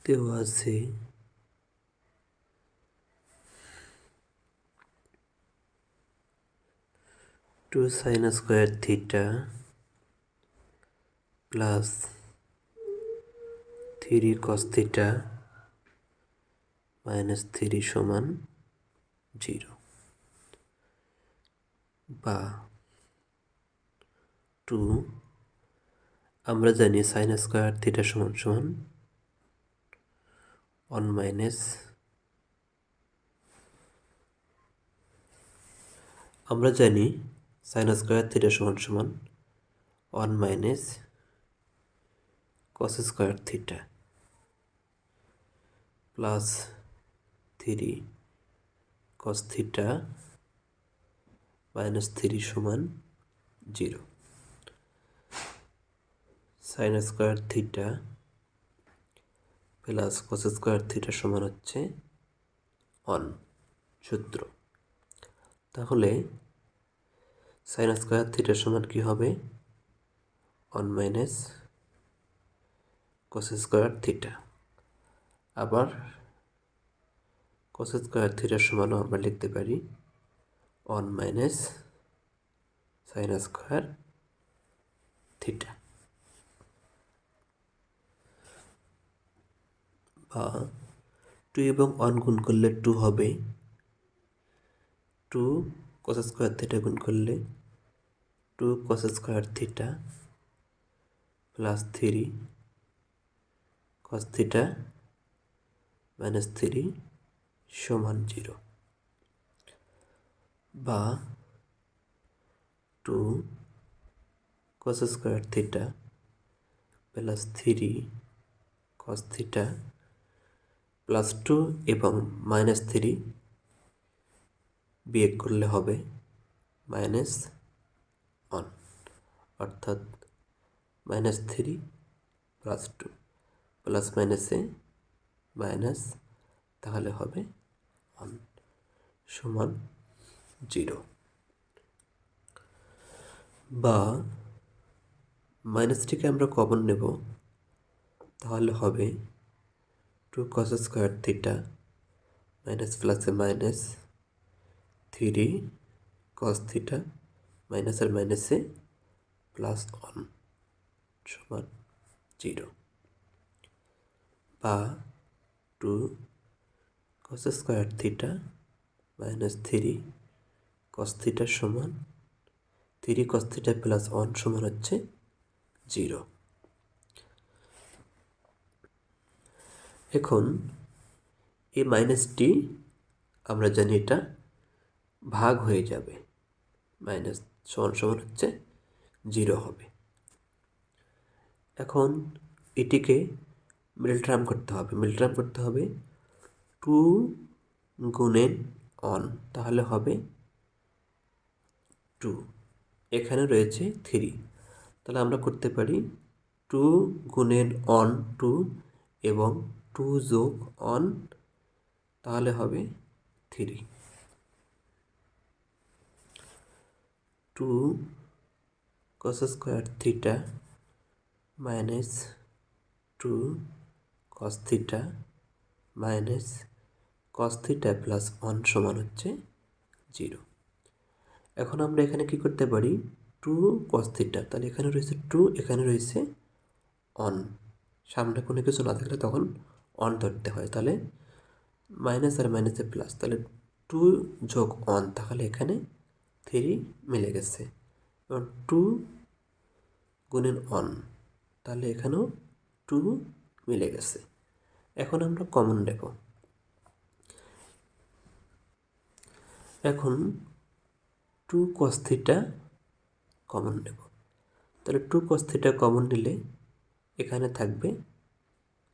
দেওয়া আছে two sine square theta plus 3 cos theta minus 3 সমান 0 বা 2 আমরা জানি সাইন স্কোয়ার থিটা সমান সমান 1 মাইনাস আমরা জানি সাইন স্কোয়ার থিটা সমান সমান 1 minus cos square theta plus 3 cos theta minus 3 সমান 0 sign square theta plus cos square theta সমান হচ্ছে 1 সূত্র। তাহলে সাইন স্কোয়ার থিটা সমান কি হবে 1 মাইনাস কস স্কোয়ার থিটা। আবার কস স্কোয়ার থিটা সমানও আমরা লিখতে পারি 1 মাইনাস সাইন স্কোয়ার থিটা বা 2 এবং 1 গুণ করলে 2 হবে, 2 কস স্কোয়ার থিটা গুণ করলে 2 cos square theta plus 3 cos theta minus 3 সমান 0 বা 2 cos square theta plus 3 cos theta plus 2 এবং মাইনাস 3 বিয়োগ করলে হবে মাইনাস 1 অর্থাৎ মাইনাস 3 প্লাস 2 প্লাস মাইনাসে মাইনাস, তাহলে হবে 1 সমান 0 বা মাইনাসটিকে আমরা কমন নেব, তাহলে হবে 2 কস স্কোয়ার থিটা মাইনাস প্লাসে মাইনাস 3 কস থিটা মাইনাসের মাইনাসে প্লাস 1 সমান 0 বা 2 cos square theta minus 3 cos theta সমান 3 কস থিটা প্লাস 1 সমান হচ্ছে 0। এখন এই মাইনাসটি আমরা জানি এটা ভাগ হয়ে যাবে, মাইনাস সমান সমান হচ্ছে 0 হবে। এখন এটিকে মিডল টার্ম করতে হবে, মিডল টার্ম করতে হবে 2 গুণেন 1, তাহলে হবে 2, এখানে রয়েছে 3, তাহলে আমরা করতে পারি 2 গুণেন 1 2 এবং 2 যোগ 1, তাহলে হবে 3। 2 cos square theta minus 2 cos theta minus cos theta plus 1 সমান হচ্ছে 0। এখন আমরা এখানে কি করতে পারি 2 কস থিটা, তাহলে এখানে রয়েছে 2, এখানে রয়েছে 1, সামনে কোনো কিছু না থাকলে তখন 1 ধরতে হয়, তাহলে মাইনাস আর মাইনাসে প্লাস, তাহলে 2 যোগ 1, তাহলে এখানে 3 মিলে গেছে। এবং 2 গুণেন 1, তাহলে এখানেও 2 মিলে গেছে। এখন আমরা কমন নেব, এখন 2 কস থিটা কমন নেব, তাহলে 2 কস থিটা কমন নিলে এখানে থাকবে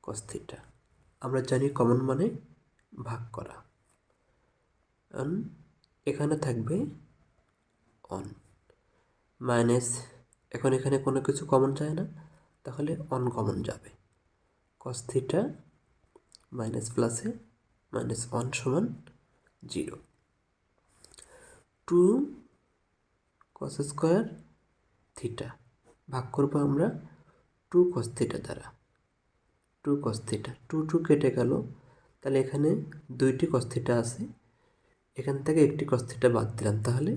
কস থিটা। আমরা জানি কমন মানে ভাগ করা, এখানে থাকবে 1 মাইনাস, এখন এখানে কোনো কিছু কমন যায় না, তাহলে 1 কমন যাবে, কস থিটা মাইনাস প্লাসে মাইনাস 1 সমান 0। 2 কস স্কোয়ার থিটা ভাগ করবো আমরা 2 কস থিটা দ্বারা, two cos theta, two two কেটে গেল, তাহলে এখানে দুইটি কস থিটা আছে, এখান থেকে একটি কস থিটা বাদ দিলাম, তাহলে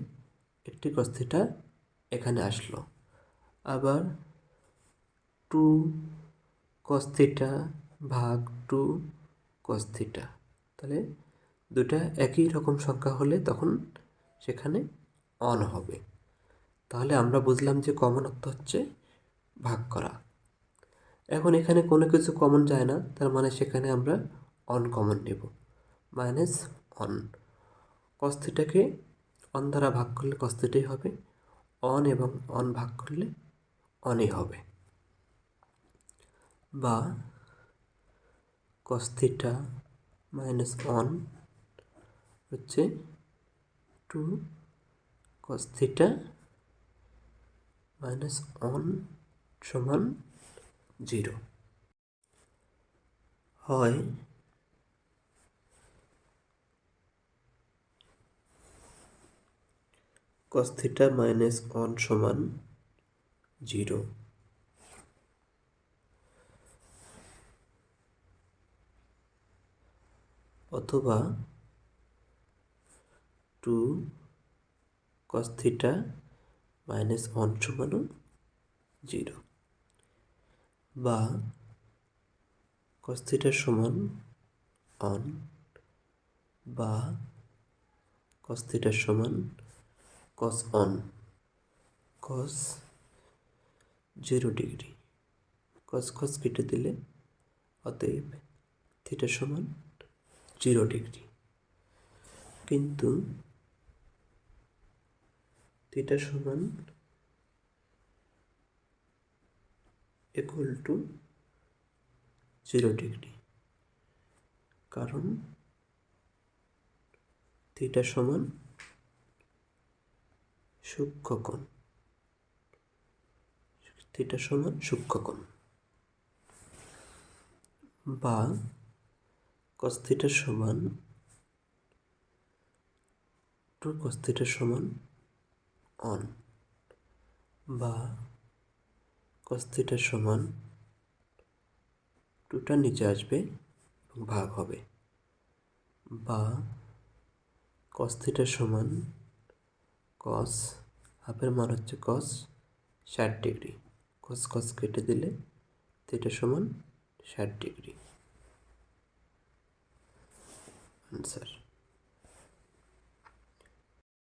একটি কস থিটা এখানে আসলো। আবার টু কস থিটা ভাগ টু কস থিটা, তাহলে দুটা একই রকম সংখ্যা হলে তখন সেখানে অন হবে। তাহলে আমরা বুঝলাম যে কমন অর্থ হচ্ছে ভাগ করা। এখন এখানে কোনো কিছু কমন যায় না, তার মানে সেখানে আমরা অন কমন নেব, মাইনাস অন। কস থিটাকে অন দ্বারা ভাগ করলে কস থিটাই হবে, অন এবং অন ভাগ করলে অনই হবে। বা কস থিটা মাইনাস অন হচ্ছে two cos theta minus one সমান 0। হয় কস থিটা মাইনাস অন সমান 0, অথবা টু কস থিটা মাইনাস অন সমানও 0, বা কস থিটা সমান অন, বা কস থিটা সমান কস অন, কস 0 ডিগ্রি, কস কস কেটে দিলে অতএব থিটা সমান 0 ডিগ্রি। কিন্তু থিটা সমান ইকুয়াল টু 0 ডিগ্রি, কারণ থিটা সমান সূক্ষ্মকোণ, থিটা সমান সূক্ষ্মকোণ। বা কস থিটা সমান টু কস থিটা সমান অন, বা কস থিটা সমান টুটা নিচে আসবে এবং ভাগ হবে, বা কস থিটা সমান কস, হাফের মান হচ্ছে কস 60 ডিগ্রি, কস কস কেটে দিলে থিটা সমান 60 ডিগ্রি। আনসার।